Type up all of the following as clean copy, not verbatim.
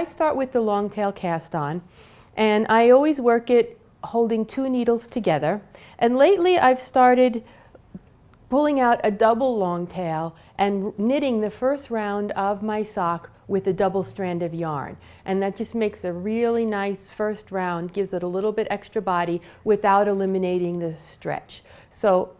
I start with the long tail cast on, and I always work it holding 2 needles together. And lately I've started pulling out a double long tail and knitting the first round of my sock with a double strand of yarn. And that just makes a really nice first round, gives it a little bit extra body without eliminating the stretch. So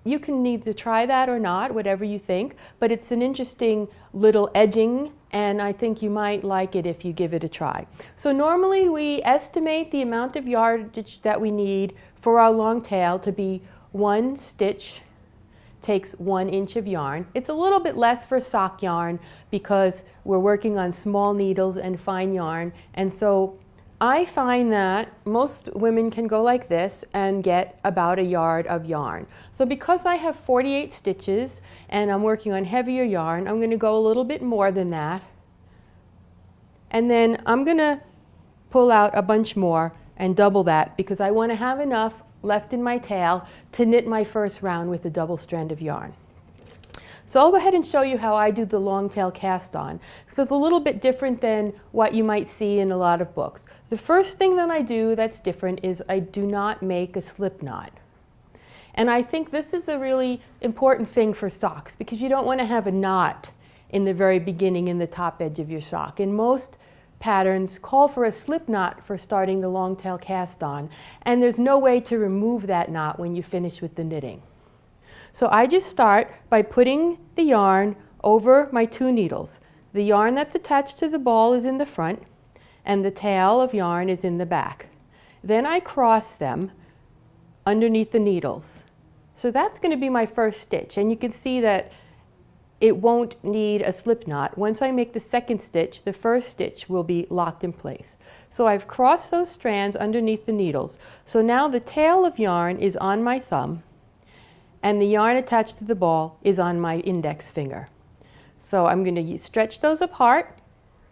you can either try that or not, whatever you think, but it's an interesting little edging, and I think you might like it if you give it a try. So normally we estimate the amount of yardage that we need for our long tail to be 1 stitch takes 1 inch of yarn. It's a little bit less for sock yarn because we're working on small needles and fine yarn, and so I find that most women can go like this and get about 1 yard of yarn. So because I have 48 stitches and I'm working on heavier yarn, I'm going to go a little bit more than that. And then I'm going to pull out a bunch more and double that because I want to have enough left in my tail to knit my first round with a double strand of yarn. So I'll go ahead and show you how I do the long tail cast on. So it's a little bit different than what you might see in a lot of books. The first thing that I do that's different is I do not make a slip knot. And I think this is a really important thing for socks because you don't want to have a knot in the very beginning in the top edge of your sock. And most patterns call for a slip knot for starting the long tail cast on, and there's no way to remove that knot when you finish with the knitting. So I just start by putting the yarn over my 2 needles. The yarn that's attached to the ball is in the front and the tail of yarn is in the back. Then I cross them underneath the needles. So that's going to be my first stitch, and you can see that it won't need a slip knot. Once I make the second stitch, the first stitch will be locked in place. So I've crossed those strands underneath the needles. So now the tail of yarn is on my thumb and the yarn attached to the ball is on my index finger. So I'm going to stretch those apart,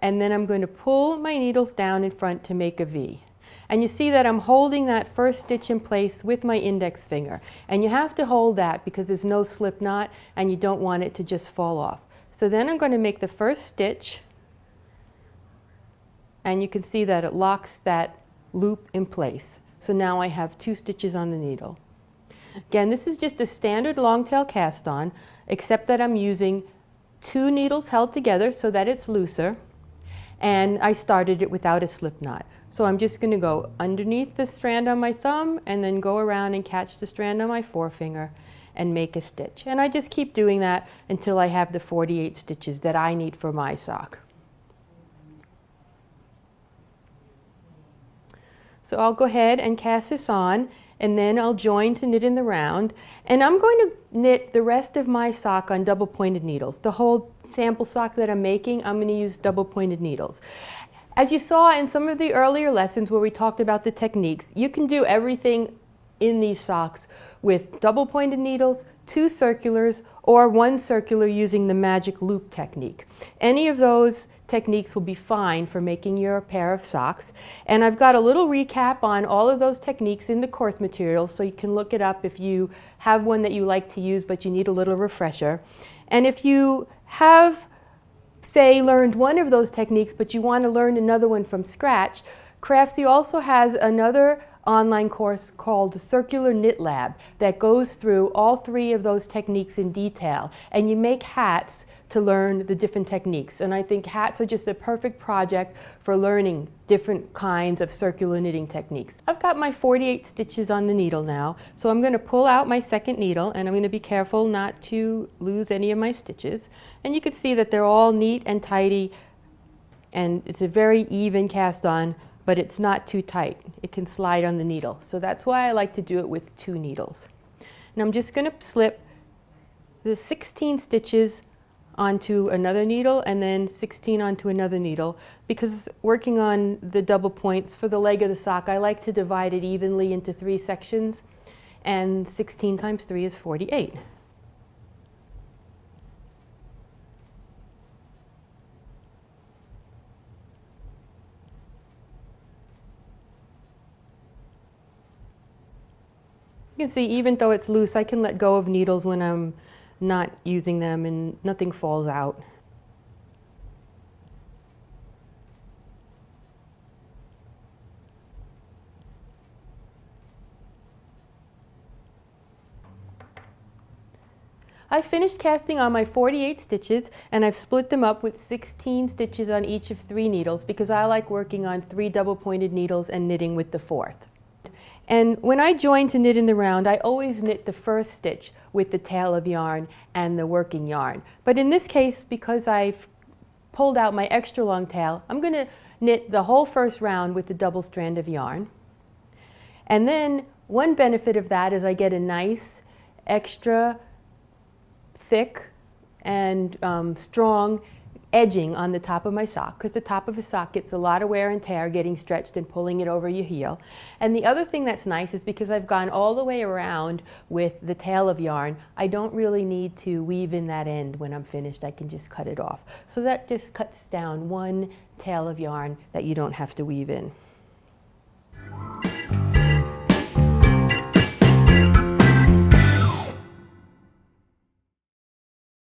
and then I'm going to pull my needles down in front to make a V. And you see that I'm holding that first stitch in place with my index finger. And you have to hold that because there's no slip knot and you don't want it to just fall off. So then I'm going to make the first stitch, and you can see that it locks that loop in place. So now I have 2 stitches on the needle. Again, this is just a standard long tail cast on, except that I'm using 2 needles held together so that it's looser, and I started it without a slip knot. So I'm just going to go underneath the strand on my thumb and then go around and catch the strand on my forefinger and make a stitch. And I just keep doing that until I have the 48 stitches that I need for my sock. So I'll go ahead and cast this on, and then I'll join to knit in the round. And I'm going to knit the rest of my sock on double pointed needles. The whole sample sock that I'm making, I'm going to use double pointed needles. As you saw in some of the earlier lessons where we talked about the techniques, you can do everything in these socks with double pointed needles, 2 circulars, or 1 circular using the magic loop technique. Any of those techniques will be fine for making your pair of socks. And I've got a little recap on all of those techniques in the course material, so you can look it up if you have one that you like to use but you need a little refresher. And if you have, say, learned one of those techniques but you want to learn another one from scratch, Craftsy also has another online course called the Circular Knit Lab that goes through all 3 of those techniques in detail, and you make hats to learn the different techniques. And I think hats are just the perfect project for learning different kinds of circular knitting techniques. I've got my 48 stitches on the needle now, so I'm going to pull out my second needle, and I'm going to be careful not to lose any of my stitches. And you can see that they're all neat and tidy, and it's a very even cast on, but it's not too tight. It can slide on the needle. So that's why I like to do it with 2 needles. And I'm just going to slip the 16 stitches onto another needle and then 16 onto another needle, because working on the double points for the leg of the sock, I like to divide it evenly into 3 sections, and 16 times 3 is 48. You can see, even though it's loose, I can let go of needles when I'm not using them and nothing falls out. I finished casting on my 48 stitches, and I've split them up with 16 stitches on each of 3 needles because I like working on 3 double-pointed needles and knitting with the 4th. And when I join to knit in the round, I always knit the first stitch with the tail of yarn and the working yarn. But in this case, because I've pulled out my extra long tail, I'm going to knit the whole first round with the double strand of yarn. And then one benefit of that is I get a nice extra thick and strong edging on the top of my sock, because the top of a sock gets a lot of wear and tear getting stretched and pulling it over your heel. And the other thing that's nice is because I've gone all the way around with the tail of yarn, I don't really need to weave in that end when I'm finished. I can just cut it off. So that just cuts down one tail of yarn that you don't have to weave in.